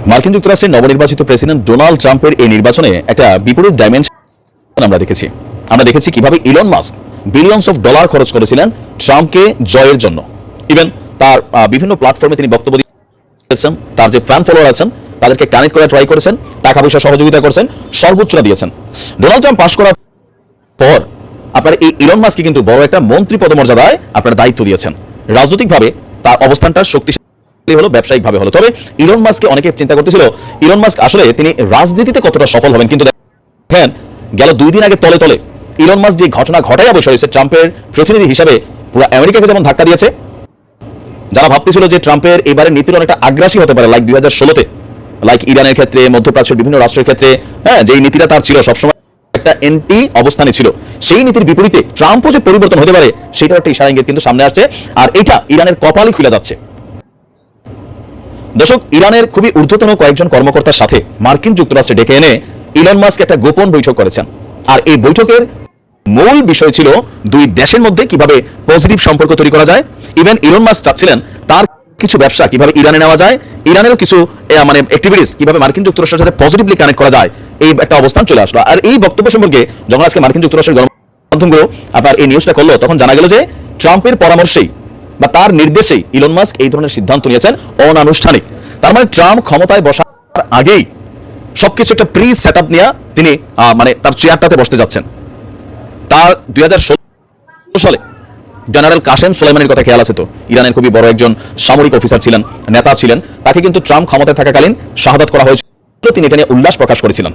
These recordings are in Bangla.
মার্কিন যুক্তরাষ্ট্রের নবনির্বাচিত প্রেসিডেন্ট ডোনাল্ড ট্রাম্পের এই নির্বাচনে একটা বিপরীত ডাইমেনশন আমরা দেখেছি কিভাবে Elon Musk billions of dollar খরচ করেছিলেন ট্রাম্পকে জয়ের জন্য। ইভেন তার বিভিন্ন প্ল্যাটফর্মে তিনি বক্তব্য দিয়েছেন, তার যে ফ্যান ফলোয়ার আছেন তাদেরকে কানেক্ট করার ট্রাই করেছেন, টাকা পয়সা সহযোগিতা করেছেন, সর্বোচ্চটা দিয়েছেন। ডোনাল্ড ট্রাম্প পাশ করার পর আপনার এই ইলন মাস্ককে কিন্তু বড় একটা মন্ত্রী পদমর্যাদায় আপনার দায়িত্ব দিয়েছেন। রাজনৈতিকভাবে তার অবস্থানটা শক্তিশালী হলো, ব্যবসায়িকভাবে হলো। তবে ইলন মাস্ককে অনেকে চিন্তা করতেছিল ইলন মাস্ক আসলে তিনি রাজনীতিতে কতটা সফল হবেন, কিন্তু দেখেন গেল 2 দিন আগে তলে তলে ইলন মাস্ক যে ঘটনা ঘটাইয়া বসে হয়েছে ট্রাম্পের প্রতিনিধি হিসাবে পুরো আমেরিকাকে যেমন ধাক্কা দিয়েছে। যারা ভাবতেছিল যে ট্রাম্পের এবারে নীতির অনেকটা আগ্রাসী হতে পারে, লাইক 2016-তে লাইক ইরানের ক্ষেত্রে, মধ্যপ্রাচ্যের বিভিন্ন রাষ্ট্রের ক্ষেত্রে, যেই নীতিটা তার ছিল সবসময় একটা এন্টি অবস্থানে ছিল, সেই নীতির বিপরীতে ট্রাম্পও যে পরিবর্তন হতে পারে সেটার একটা ইশারা ইঙ্গিত কিন্তু সামনে আসছে। আর এটা ইরানের কপালই খুলে যাচ্ছে। দর্শক, ইরানের খুবই ঊর্ধ্বতন কয়েকজন কর্মকর্তার সাথে মার্কিন যুক্তরাষ্ট্রে ডেকে এনে ইলন মাস্ক একটা গোপন বৈঠক করেছেন। আর এই বৈঠকের মূল বিষয় ছিল দুই দেশের মধ্যে কিভাবে পজিটিভ সম্পর্ক তৈরি করা যায়। ইভেন ইলন মাস্ক চাচ্ছিলেন তার কিছু ব্যবসা কিভাবে ইরানে নেওয়া যায়, ইরানেরও কিছু মানে অ্যাক্টিভিটিস কিভাবে মার্কিন যুক্তরাষ্ট্রের সাথে পজিটিভলি কানেক্ট করা যায়, এই একটা অবস্থান চলে আসলো। আর এই বক্তব্য সম্পর্কে যখন আজকে মার্কিন যুক্তরাষ্ট্রের গণমাধ্যমগুলো আপনার এই নিউজটা করলো, তখন জানা গেল যে ট্রাম্পের পরামর্শেই বা তার নির্দেশেই ইলন মাস্ক এই ধরনের সিদ্ধান্ত নিয়েছেন অনানুষ্ঠানিক। তার মানে ট্রাম্প ক্ষমতায় বসার আগেই সবকিছু একটা প্রি সেট আপ নিয়ে তিনি মানে তার চেয়ারটাতে বসতে যাচ্ছেন। তার 2016 সালে জেনারেল কাসেম সোলাইমানির কথা খেয়াল আছে তো, ইরানের খুবই বড় একজন সামরিক অফিসার ছিলেন, নেতা ছিলেন। তাকে কিন্তু ট্রাম্প ক্ষমতায় থাকাকালীন শাহাদাত করা হয়েছিল, তিনি এটা নিয়ে উল্লাস প্রকাশ করেছিলেন।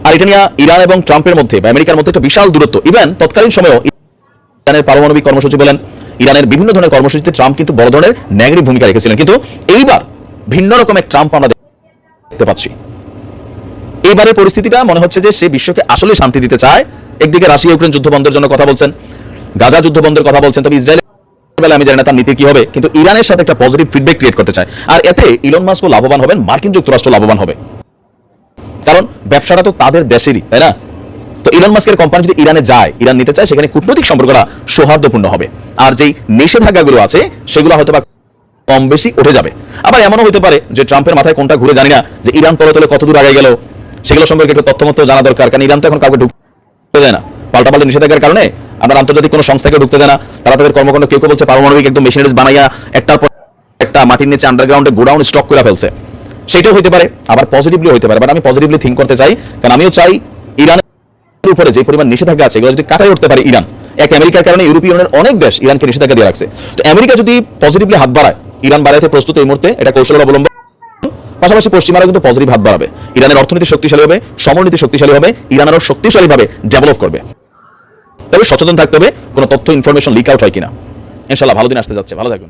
আর এটা নিয়ে ইরান এবং ট্রাম্পের মধ্যে বা আমেরিকার মধ্যে একটা বিশাল দূরত্ব। ইভেন তৎকালীন সময়েও ইরানের পারমাণবিক কর্মসূচি বলেন, ইরানের বিভিন্ন ধরনের কর্মসূচিতে ট্রাম্প কিন্তু বড় ধরনের নেগেটিভ ভূমিকা রেখেছিলেন। কিন্তু এইবার ভিন্ন রকমের ট্রাম্প আমরা দেখতে পাচ্ছি। এইবারের পরিস্থিতিটা মনে হচ্ছে যে সে বিশ্বকে আসলে শান্তি দিতে চায়। একদিকে রাশিয়া ইউক্রেন যুদ্ধ বন্ধের জন্য কথা বলছেন, গাজা যুদ্ধ বন্ধের কথা বলছেন, তবে ইসরায়েলের বেলা আমি জানি না তার নীতি কি হবে, কিন্তু ইরানের সাথে একটা পজিটিভ ফিডব্যাক ক্রিয়েট করতে চায়। আর এতে ইলন মাস্কও লাভবান হবেন, মার্কিন যুক্তরাষ্ট্র লাভবান হবে, কারণ ব্যবসাটা তো তাদের দেশেরই, তাই না? তো ইলন মাস্কের কোম্পানি যদি ইরানে যায়, ইরান নিতে চায়, সেখানে কূটনৈতিক সম্পর্কটা সৌহার্দ্যপূর্ণ হবে। আর যেই নিষেধাজ্ঞাগুলো আছে সেগুলো হয়তো বা কম বেশি উঠে যাবে। আবার এমনও হতে পারে যে ট্রাম্পের মাথায় কোনটা ঘুরে জানি না, যে ইরান তলে তলে কত দূর আগে গেল সেগুলো সম্পর্কে একটু তথ্যমত জানা দরকার। কারণ ইরান তো এখন কাউকে ঢুকতে দেয় না, পাল্টাপাল্টি নিষেধাজ্ঞার কারণে আমরা আন্তর্জাতিক কোনো সংস্থাকে ঢুকতে দেয় না। তারা তাদের কর্মকাণ্ড কেউ কেউ বলছে পারমাণবিক একদম মেশিনারিজ বানাইয়া একটার পর একটা মাটির নিচে আন্ডারগ্রাউন্ডে গোডাউন স্টক করে ফেলছে, সেটাও হতে পারে। আবার পজিটিভলি হতে পারে, বাট আমি পজিটিভলি থিঙ্ক করতে চাই, কারণ আমিও চাই ইরানের উপরে যে পরিমাণ নিষেধাজ্ঞা আছে এগুলো যদি কাটাই উঠতে পারে ইরান। এক আমেরিকার কারণে ইউরোপীয় ইউনিয়নের অনেক দেশ ইরানকে নিষেধাজ্ঞা দিয়ে রাখছে। তো আমেরিকা যদি পজিটিভলি হাত বাড়ায়, ইরান বাড়াইতে প্রস্তুত এই মুহূর্তে, এটা কৌশল অবলম্বন। পাশাপাশি পশ্চিমারা কিন্তু পজিটিভ হাত বাড়াবে, ইরানের অর্থনীতি শক্তিশালী হবে, সমরনীতি শক্তিশালী হবে, ইরান আরো শক্তিশালীভাবে ডেভেলপ করবে। তবে সচেতন থাকতে হবে কোনো তথ্য ইনফরমেশন লিক আউট হয় কিনা। ইনশাআল্লাহ ভালো দিন আসতে যাচ্ছে, ভালো থাকুন।